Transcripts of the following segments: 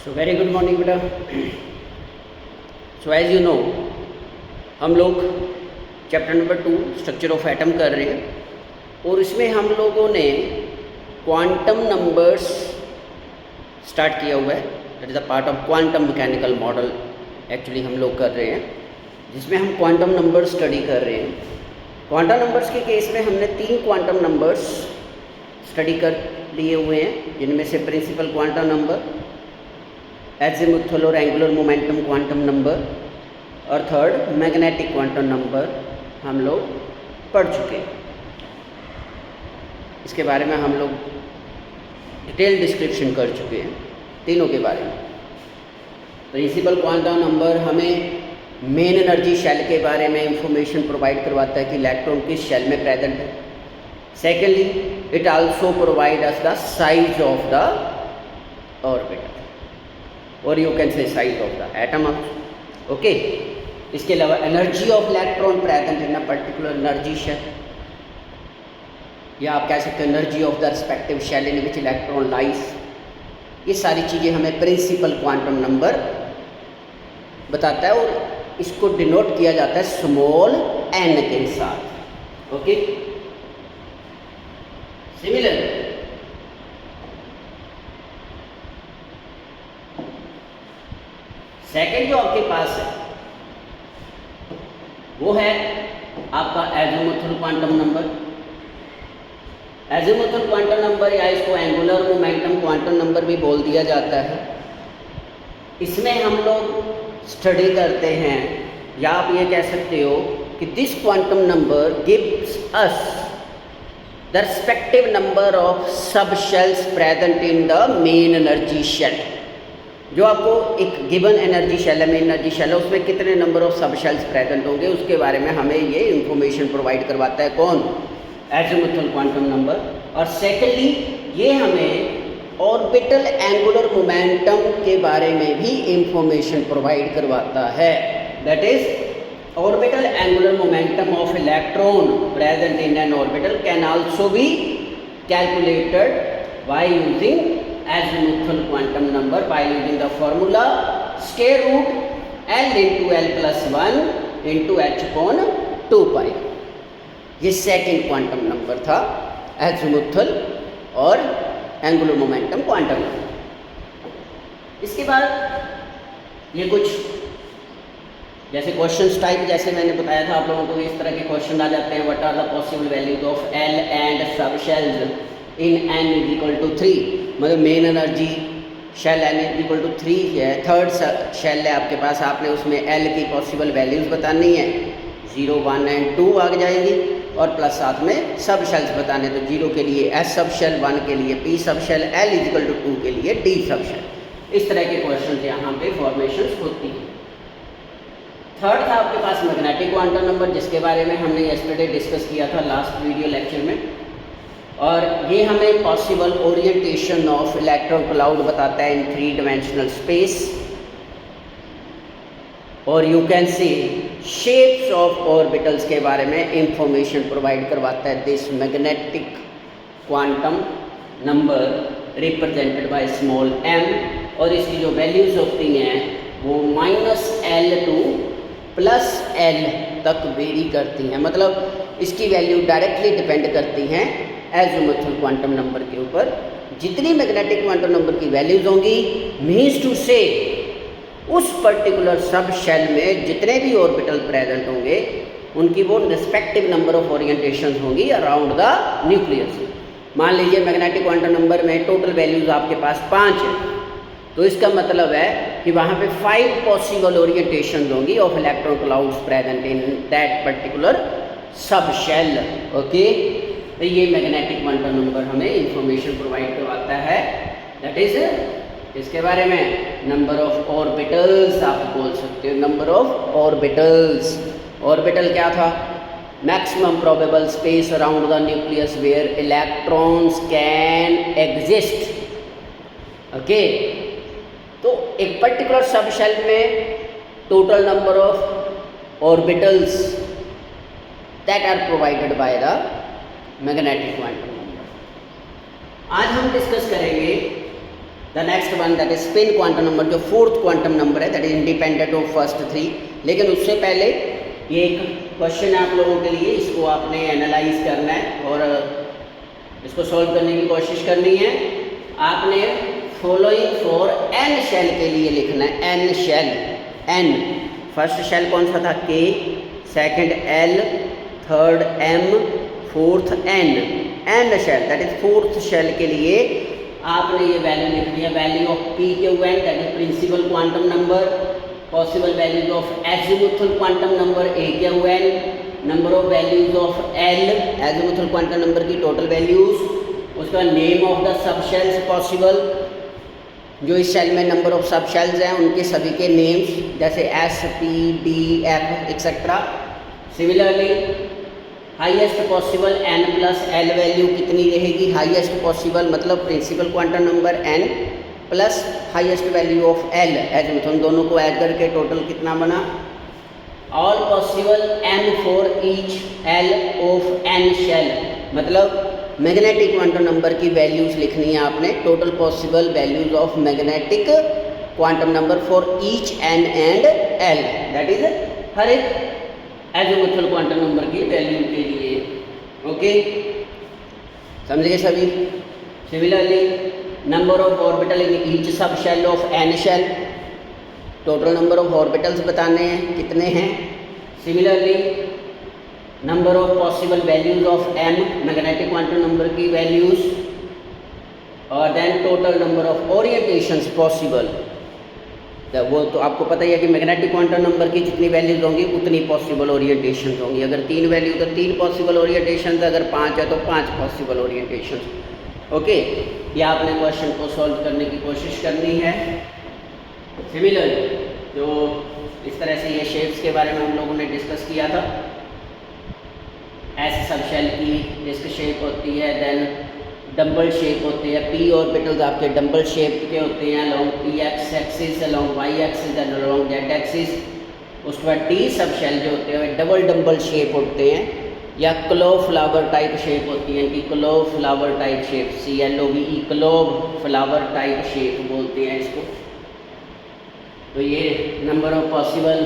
So very good morning बेटा। So as you know हम लोग chapter number 2 structure of atom कर रहे हैं और इसमें हम लोगों ने क्वांटम नंबर्स स्टार्ट किया हुआ है। That is a part of quantum mechanical model actually हम लोग कर रहे हैं, जिसमें हम क्वांटम नंबर स्टडी कर रहे हैं। क्वांटम नंबर्स के केस में हमने 3 क्वांटम नंबर्स स्टडी कर लिए हुए हैं, जिनमें से प्रिंसिपल क्वांटम नंबर, एज़िमुथल और एंगुलर मोमेंटम क्वांटम नंबर और थर्ड मैग्नेटिक क्वांटम नंबर हम लोग पढ़ चुके हैं। इसके बारे में हम लोग डिटेल डिस्क्रिप्शन कर चुके हैं तीनों के बारे में। प्रिंसिपल क्वांटम नंबर हमें मेन एनर्जी शेल के बारे में इंफॉर्मेशन प्रोवाइड करवाता है कि इलेक्ट्रॉन किस शेल में प्रेजेंट है। Secondly, it also provide us the size of the orbital और you can say size of the atom also. Okay, इसके अलावा energy of electron present in a particular energy shell, या आप कह सकते हैं energy of the respective shell in which electron lies. ये सारी चीज़ें हमें प्रिंसिपल क्वांटम नंबर बताता है और इसको डिनोट किया जाता है स्मॉल n के साथ। ओके, सिमिलर सेकेंड जो आपके पास है वो है आपका एज़िमुथल क्वांटम नंबर। एज़िमुथल क्वांटम नंबर या इसको एंगुलर मोमेंटम क्वांटम नंबर भी बोल दिया जाता है। इसमें हम लोग स्टडी करते हैं, या आप ये कह सकते हो कि this quantum number gives us the respective number of sub shells present in the main energy shell. जो आपको एक गिवन एनर्जी शेल है, मेन एनर्जी शेल है, उसमें कितने number of sub shells present होंगे उसके बारे में हमें ये इंफॉर्मेशन प्रोवाइड करवाता है। कौन? एज़िमुथल क्वांटम नंबर। और सेकेंडली, ये हमें ऑर्बिटल एंगुलर मोमेंटम के बारे में भी इंफॉर्मेशन प्रोवाइड करवाता है। That is orbital angular momentum of electron present in an orbital can also be calculated by using azimuthal quantum number by using the formula square root L into L plus 1 into H upon 2 pi। ये second quantum number था, एज़िमुथल और angular momentum quantum number. इसके बाद ये कुछ जैसे question type, जैसे मैंने बताया था आप लोगों को, इस तरह के क्वेश्चन आ जाते हैं। What are the possible values of L and sub shells in n is equal to 3। मतलब main energy shell n is equal to 3 है, थर्ड शेल है आपके पास, आपने उसमें L की पॉसिबल वैल्यूज़ बतानी है। 0, 1 एंड 2 आ जाएंगी और प्लस साथ में सब शेल्स बताने, तो 0 के लिए S सब शेल, 1 के लिए P sub shell, L is equal to 2 के लिए D सब शेल। इस तरह के क्वेश्चन यहाँ पे फॉर्मेशन होती है। थर्ड था आपके पास मैग्नेटिक क्वांटम नंबर, जिसके बारे में हमने यस्टरडे डिस्कस किया था लास्ट वीडियो लेक्चर में। और ये हमें possible orientation of electron cloud बताता है इन 3 डायमेंशनल स्पेस, और you can see shapes of orbitals के बारे में इंफॉर्मेशन प्रोवाइड करवाता है। This magnetic quantum number represented by small m, और इसकी जो वैल्यूज होती हैं वो -L टू +L तक वेरी करती हैं। मतलब इसकी वैल्यू डायरेक्टली डिपेंड करती हैं एज़िमुथल क्वांटम नंबर के ऊपर। जितनी मैग्नेटिक क्वांटम नंबर की वैल्यूज होंगी, मीन्स टू से उस पर्टिकुलर सब शेल में जितने भी ऑर्बिटल प्रेजेंट होंगे उनकी वो रिस्पेक्टिव नंबर ऑफ ओरिएंटेशन होंगी अराउंड द न्यूक्लियस। मान लीजिए मैग्नेटिक क्वांटम नंबर में टोटल वैल्यूज आपके पास 5 है, तो इसका मतलब है कि वहाँ पे 5 पॉसिबल ओरिएंटेशन होंगी of electron clouds present in that particular sub shell. Okay, तो ये मैग्नेटिक क्वांटम नंबर हमें इंफॉर्मेशन प्रोवाइड करवाता है। दैट इज इसके बारे में नंबर ऑफ ऑर्बिटल्स आप बोल सकते हो, नंबर ऑफ ऑर्बिटल्स। ऑर्बिटल क्या था? Maximum probable space around the nucleus where electrons can exist. Okay, तो एक पर्टिकुलर सब शेल में total number of orbitals that are provided by the magnetic quantum number. आज हम डिस्कस करेंगे the next one that is spin quantum number, जो fourth quantum number है that is independent of first three. लेकिन उससे पहले ये एक क्वेश्चन है आप लोगों के लिए, इसको आपने एनालाइज करना है और इसको सॉल्व करने की कोशिश करनी है। आपने फॉलोइंग फॉर एन शेल के लिए लिखना है, N shell, N first shell कौन सा था, K, second L, third M, fourth N, N shell that is fourth shell के लिए आपने ये वैल्यू लिखनी है, value of P Q N that is principal quantum number, possible values of azimuthal quantum number A Q N, number of values of L azimuthal quantum number की total values, उसका name of the sub shells possible, जो इस shell में number of sub shells हैं उनके सभी के names जैसे S, P, D, F etcetera. Similarly highest possible N plus L value कितनी रहेगी, हाईएस्ट पॉसिबल मतलब principal quantum number N plus highest value of L azimuthal, दोनों को ऐड करके टोटल कितना बना, all possible N for each L of N shell, मतलब magnetic quantum number की वैल्यूज लिखनी है आपने, total possible values of magnetic quantum number for each N and L, that is हर एक एजिमुथल क्वांटम नंबर की value के लिए। Okay, समझ गए सभी। Similarly number of orbital in each sub shell of N shell, total number of orbitals बताने हैं कितने हैं। Similarly number of possible values of M magnetic quantum number की वैल्यूज, और then total number of orientations possible, वो तो आपको पता ही है कि मैग्नेटिक क्वांटम नंबर की जितनी वैल्यूज होंगी उतनी पॉसिबल ओरिएंटेशंस होंगी, अगर 3 वैल्यू तो 3 पॉसिबल ओरिएंटेशंस, अगर 5 है तो 5 पॉसिबल ओरिएंटेशंस। ओके, या आपने क्वेश्चन को सॉल्व करने की कोशिश करनी है। सिमिलरली जो इस तरह से ये शेप्स के बारे में हम लोगों ने डिस्कस किया था, एस सब शेल की डिस्क शेप होती है, देन डम्बल शेप होते हैं, पी ऑर्बिटल्स आपके डम्बल शेप के होते हैं along P X axis, along Y axis and along Z axis. उसके बाद टी सब शेल जो होते हैं डबल डम्बल शेप होते हैं, या क्लोव फ्लावर टाइप शेप होती है, कि clove flower type shape, CLOVE clove flower type shape बोलते हैं इसको। तो ये नंबर ऑफ पॉसिबल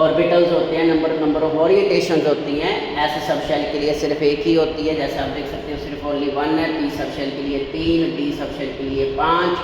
ऑर्बिटल्स होते हैं, नंबर ऑफ ओरिएंटेशंस होती हैं। ऐसे सब शेल के लिए सिर्फ एक ही होती है, जैसे आप देख सकते हो सिर्फ ओनली 1 है। पी सब शेल के लिए 3, डी सब शेल के लिए 5,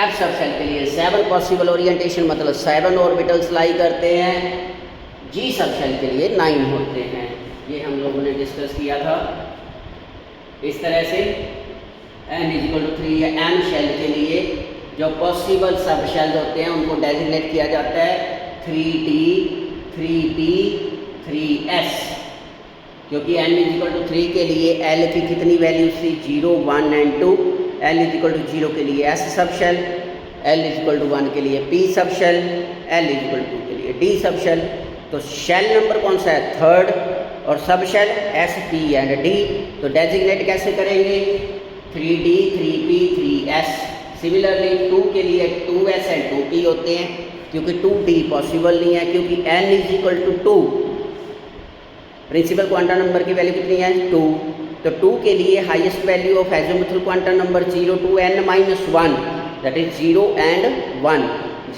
एफ सब शेल के लिए 7 पॉसिबल ओरिएंटेशन मतलब 7 ऑर्बिटल्स लाई करते हैं, जी सब शेल के लिए 9 होते हैं। ये हम लोगों ने डिस्कस किया था। इस तरह से n=3 या एम शेल के लिए जो पॉसिबल सब शेल्स होते हैं उनको डेजिग्नेट किया जाता है 3D, 3P, 3S, क्योंकि n=3 के लिए L की कितनी वैल्यू थी, 0, 1 एंड 2, L=0 के लिए S सब शेल, L=1 के लिए P सब शेल, L=2 के लिए D सब शेल। तो शेल नंबर कौन सा है, 3rd, और sub shell S, P and D। तो डेजिग्नेट कैसे करेंगे, 3D, 3P, 3S। सिमिलरली 2 के लिए 2S एंड 2P होते हैं, क्योंकि 2D पॉसिबल नहीं है, क्योंकि n=2, प्रिंसिपल क्वांटम नंबर की वैल्यू कितनी है, 2। तो 2 के लिए highest value of azimuthal quantum number 0 to n-1 that is 0 and 1।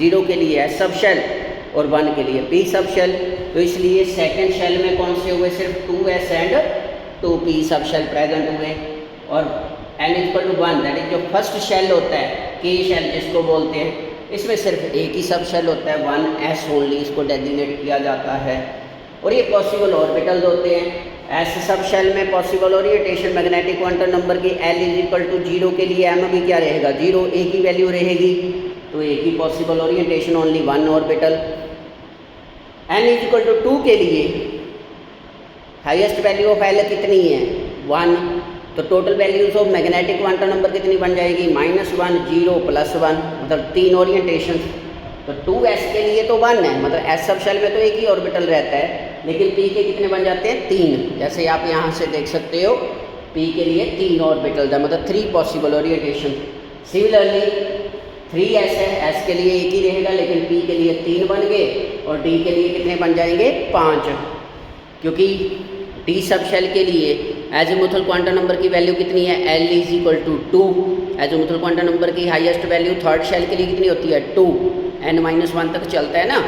0 के लिए S सब शेल और 1 के लिए P सब शेल। तो इसलिए सेकेंड शेल में कौन से हुए, सिर्फ 2S एंड 2P सब शेल प्रेजेंट हुए। और n=1 दैट इज जो फर्स्ट शेल होता है, K शेल जिसको बोलते हैं, इसमें सिर्फ एक ही सब शेल होता है, 1S ओनली, इसको डेजिग्नेट किया जाता है। और ये पॉसिबल ऑर्बिटल्स होते हैं। S सब शेल में possible orientation magnetic quantum number की L=0 के लिए M भी क्या रहेगा, 0, एक ही वैल्यू रहेगी, तो एक ही possible orientation, only 1 orbital. n=2 के लिए हाईएस्ट वैल्यू ऑफ L कितनी है, 1, तो total values of magnetic quantum number कितनी बन जाएगी, -1, 0, +1, मतलब 3 ओरिएंटेशन। तो 2S के लिए तो 1 है, मतलब S सब शेल में तो एक ही ऑर्बिटल रहता है, लेकिन P के कितने बन जाते हैं, 3। जैसे आप यहाँ से देख सकते हो P के लिए 3 ऑर्बिटल है, मतलब 3 पॉसिबल ओरिएंटेशन। सिमिलरली 3S है, S के लिए एक ही रहेगा, लेकिन P के लिए 3 बन गए, और D के लिए कितने बन जाएंगे, 5, क्योंकि D सब शेल के लिए एजिमुथल क्वांटम नंबर की वैल्यू कितनी है, L=2, एज़ोमुथल क्वांटम नंबर की हाईएस्ट वैल्यू थर्ड शेल के लिए कितनी होती है 2, n-1 तक चलता है ना,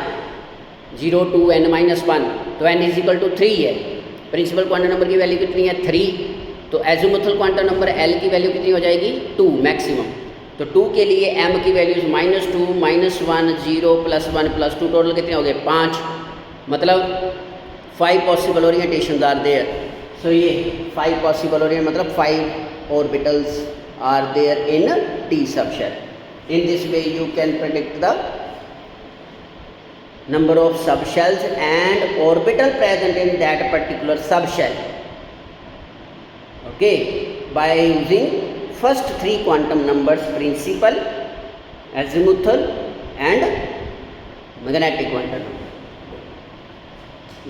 0 to n-1, तो n इज इक्वल टू 3 है। प्रिंसिपल क्वांटम नंबर की वैल्यू कितनी है 3, तो एज़ोमुथल क्वांटम नंबर l की वैल्यू कितनी हो जाएगी 2 मैक्सिमम। तो 2 के लिए m की वैल्यूज -2, -1, 0, +1, +2, टोटल कितने हो गए 5, मतलब 5 possible orientation are there. So ये 5 पॉसिबल ओरिएंट मतलब 5 orbitals are there in d subshell. In this way you can predict the number of subshells and orbital present in that particular subshell, okay, by using first 3 quantum numbers, principal, azimuthal and magnetic quantum number।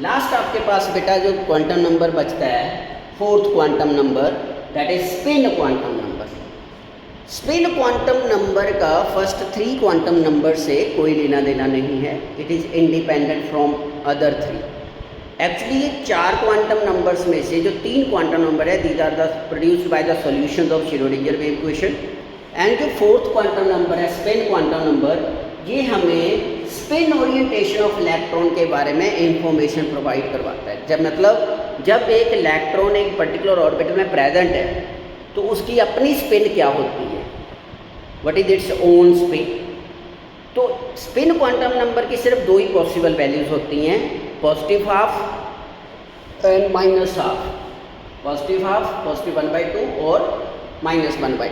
Last आपके पास बेटा जो quantum number बचता है 4th quantum number, that is spin quantum number. Spin quantum number का first 3 quantum number से कोई लेना देना नहीं है, it is independent from other 3। Actually ये 4 क्वांटम नंबर्स में से जो 3 क्वांटम नंबर है these are the produced by the solutions of Schrodinger wave equation, and जो 4th क्वांटम नंबर है स्पिन क्वांटम नंबर, ये हमें स्पिन ओरिएंटेशन ऑफ इलेक्ट्रॉन के बारे में इंफॉर्मेशन प्रोवाइड करवाता है। जब मतलब जब एक इलेक्ट्रॉन एक पर्टिकुलर ऑर्बिटल में प्रेजेंट है तो उसकी अपनी स्पिन क्या होती है, what is its own spin. तो स्पिन क्वांटम नंबर की सिर्फ 2 ही पॉसिबल वैल्यूज होती हैं, positive half and minus half. Positive half positive 1/2 और -1/2।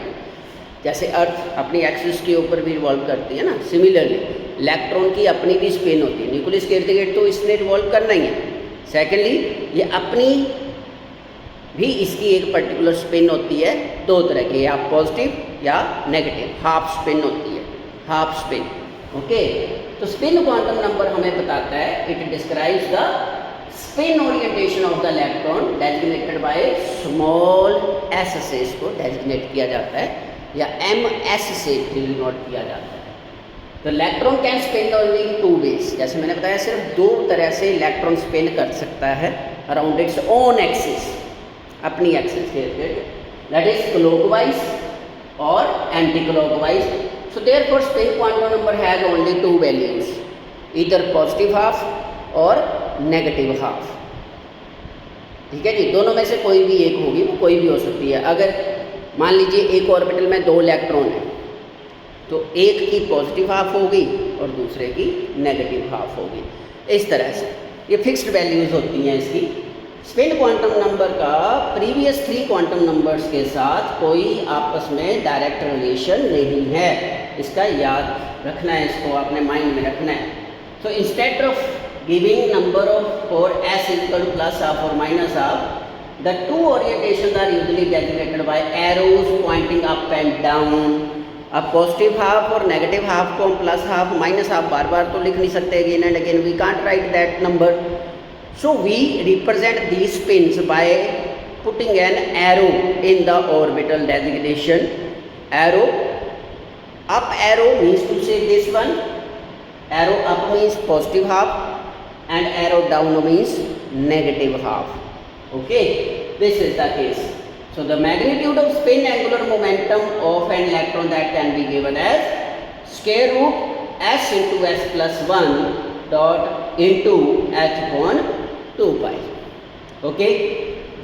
जैसे अर्थ अपनी एक्सिस के ऊपर भी रिवॉल्व करती है ना, सिमिलरली इलेक्ट्रॉन की अपनी भी स्पिन होती है, न्यूक्लियस के इर्द गिर्द तो इसने रिवॉल्व करना ही है। सेकेंडली ये अपनी भी इसकी एक पर्टिकुलर स्पिन होती है, 2 तरह की, या पॉजिटिव या नेगेटिव, हाफ स्पिन होती है, हाफ स्पिन, ओके। तो स्पिन क्वांटम नंबर हमें बताता है, it describes the spin orientation of the electron designated by small s से इसको डेजिग्नेट किया जाता है, या ms से डिनोट किया जाता है। तो electron can spin only 2 ways, जैसे मैंने बताया सिर्फ 2 तरह से इलेक्ट्रॉन स्पिन कर सकता है अराउंड इट्स ओन एक्सिस, अपनी एक्सिस के इर्द, दैट इज क्लॉकवाइज और anti clockwise. So therefore spin quantum number has only 2 values, either positive half और नेगेटिव हाफ। ठीक है जी, दोनों में से कोई भी एक होगी, वो कोई भी हो सकती है। अगर मान लीजिए एक ऑर्बिटल में 2 इलेक्ट्रॉन है तो एक की पॉजिटिव हाफ होगी और दूसरे की नेगेटिव हाफ होगी, इस तरह से ये फिक्स्ड वैल्यूज होती हैं इसकी। स्पिन क्वांटम नंबर का प्रीवियस 3 क्वांटम नंबर्स के साथ कोई आपस में डायरेक्ट रिलेशन नहीं है, इसका याद रखना है, इसको अपने माइंड में रखना है। तो instead of giving number of for s equal to plus half और minus half, the 2 orientation are usually designated by arrows pointing up and down. अब पॉजिटिव हाफ और नेगेटिव हाफ को हम प्लस हाफ माइनस हाफ बार बार तो लिख नहीं सकते, again and again we can't write that number. So we represent these spins by putting an arrow in the orbital designation. Arrow, up arrow means to say this one, arrow up means positive half and arrow down means negative half. Okay, this is the case. So the magnitude of spin angular momentum of an electron that can be given as square root s into s plus 1 dot into h upon 2 pi. Okay,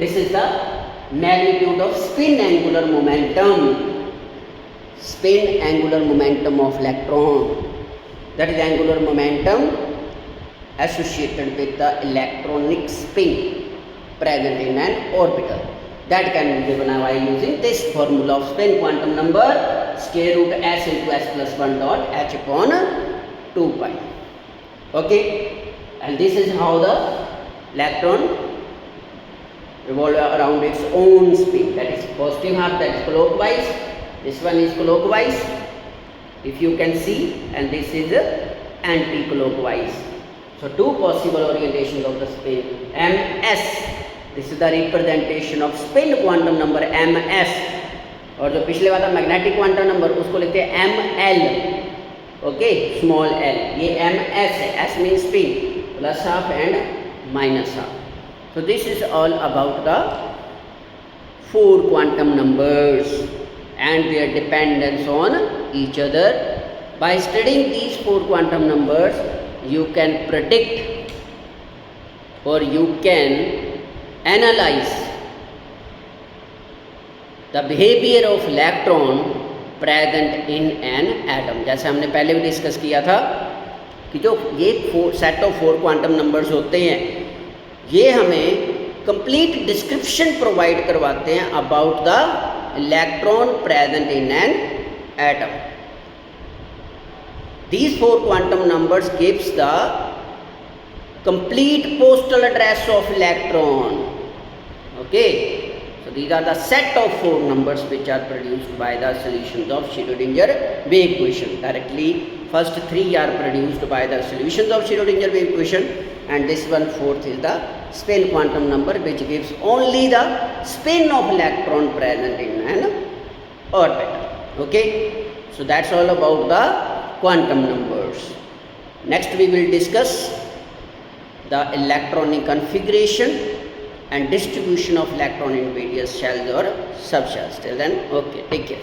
this is the magnitude of spin angular momentum. Spin angular momentum of electron, that is angular momentum associated with the electronic spin present in an orbital, that can be given by using this formula of spin quantum number square root s into s plus 1 dot h upon 2 pi. Okay, and this is how the electron revolve around its own spin, that is positive half, that is clockwise, this one is clockwise if you can see, and this is anti-clockwise. So 2 possible orientations of the spin, ms, this is the representation of spin quantum number ms, और जो पिछले वाला magnetic quantum number उसको लिखते हैं ml, okay, small l, ये ms है, s means spin, plus half and minus half. So this is all about the 4 quantum numbers. and their dependence on each other. By studying these 4 quantum numbers, you can predict or you can analyze the behavior of electron present in an atom. जैसे हमने पहले भी discuss किया था कि जो ये set of 4 quantum numbers होते हैं, ये हमें कंप्लीट डिस्क्रिप्शन प्रोवाइड करवाते हैं about the electron present in an atom. These 4 quantum numbers gives the complete postal address of electron. Okay, so these are the set of 4 numbers which are produced by the solutions of Schrödinger wave equation. Directly first 3 are produced by the solutions of Schrödinger wave equation, and this one fourth is the spin quantum number, which gives only the spin of electron present in an orbital. Okay, so that's all about the quantum numbers. Next we will discuss the electronic configuration and distribution of electron in various shells or subshells. Till then, okay, take care.